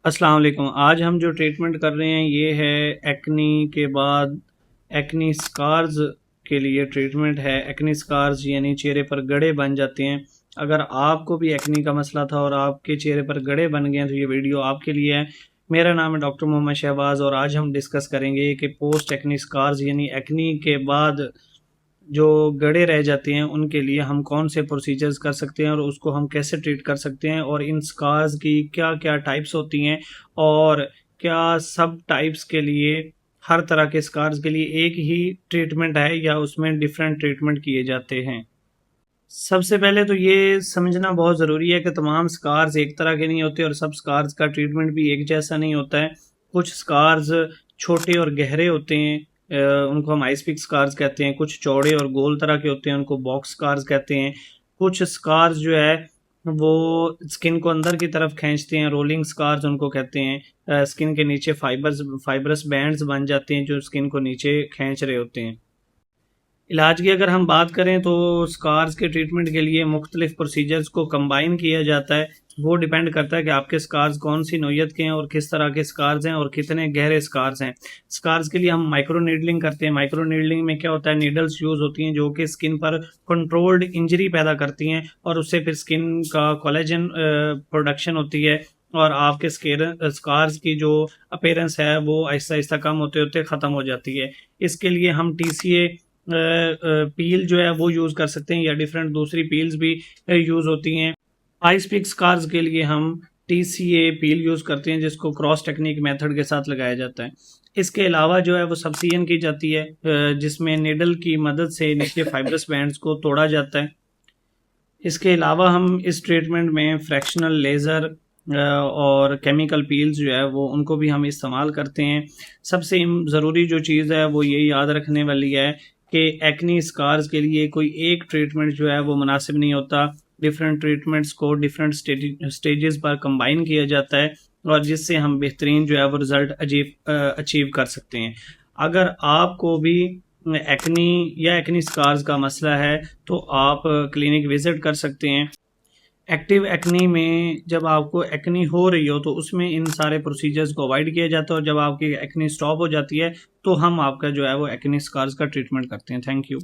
अस्सलाम वालेकुम। आज हम जो ट्रीटमेंट कर रहे हैं ये है एक्नी के बाद एक्नी स्कार्स के लिए ट्रीटमेंट है। एक्नी स्कार्स यानी चेहरे पर गड़े बन जाते हैं। अगर आपको भी एक्नी का मसला था और आपके चेहरे पर गड़े बन गए हैं तो ये वीडियो आपके लिए है। मेरा नाम है डॉक्टर मोहम्मद शहबाज और आज हम डिस्कस करेंगे कि पोस्ट एक्नी स्कार्स यानी एक्नी के बाद जो गड़े रह जाते हैं उनके लिए हम कौन से प्रोसीजर्स कर सकते हैं और उसको हम कैसे ट्रीट कर सकते हैं और इन स्कार्स की क्या क्या टाइप्स होती हैं और क्या सब टाइप्स के लिए हर तरह के स्कार्स के लिए एक ही ट्रीटमेंट है या उसमें डिफरेंट ट्रीटमेंट किए जाते हैं। सबसे पहले तो ये समझना बहुत ज़रूरी है कि तमाम स्कार्स एक तरह के नहीं होते और सब स्कार्स का ट्रीटमेंट भी एक जैसा नहीं होता है। कुछ स्कार्स छोटे और गहरे होते हैं, उनको हम आइस पिक स्कार्स कहते हैं। कुछ चौड़े और गोल तरह के होते हैं, उनको बॉक्स स्कार्स कहते हैं। कुछ स्कार्स जो है वो स्किन को अंदर की तरफ खींचते हैं, रोलिंग स्कार्स उनको कहते हैं। स्किन के नीचे फाइबरस बैंड्स बन जाते हैं जो स्किन को नीचे खींच रहे होते हैं। इलाज की अगर हम बात करें तो स्कार्स के ट्रीटमेंट के लिए मुख्तलिफ प्रोसीजर्स को कंबाइन किया जाता है। वो डिपेंड करता है कि आपके स्कार्स कौन सी नोयत के हैं और किस तरह के स्कार्स हैं और कितने गहरे स्कार्स हैं। स्कार्स के लिए हम माइक्रो नीडलिंग करते हैं। माइक्रो नीडलिंग में क्या होता है, नीडल्स यूज होती हैं जो कि स्किन पर कंट्रोल्ड इंजरी पैदा करती हैं और उससे फिर स्किन का कोलेजन प्रोडक्शन होती है और आपके स्कार्स की जो अपेयरेंस है वो आहिस्ता आहिस्ता कम होते होते ख़त्म हो जाती है। इसके लिए हम टीसीए पील जो है वो यूज़ कर सकते हैं या डिफरेंट दूसरी पील्स भी यूज़ होती हैं। आइस पिक स्कार्स के लिए हम टीसीए पील यूज़ करते हैं जिसको क्रॉस टेक्निक मेथड के साथ लगाया जाता है। इसके अलावा जो है वो सब्सिजन की जाती है, जिसमें निडल की मदद से नीचे फाइब्रस बैंड्स को तोड़ा जाता है। इसके अलावा हम इस ट्रीटमेंट में फ्रैक्शनल लेज़र और केमिकल पील्स जो है वो उनको भी हम इस्तेमाल करते हैं। सबसे ज़रूरी जो चीज़ है वो ये याद रखने वाली है कि एक्नी स्कार्स के लिए कोई एक ट्रीटमेंट जो है वो मुनासिब नहीं होता। डिफरेंट ट्रीटमेंट्स को डिफरेंट स्टेजेस पर कंबाइन किया जाता है और जिससे हम बेहतरीन जो है वो रिज़ल्ट अचीव कर सकते हैं। अगर आपको भी एक्नी या एक्नी स्कार्स का मसला है तो आप क्लिनिक विज़िट कर सकते हैं। एक्टिव एक्नी में जब आपको एक्नी हो रही हो तो उसमें इन सारे प्रोसीजर्स को अवॉइड किया जाता है और जब आपकी एक्नी स्टॉप हो जाती है तो हम आपका जो है वो एक्नी स्कार्स का ट्रीटमेंट करते हैं। Thank you.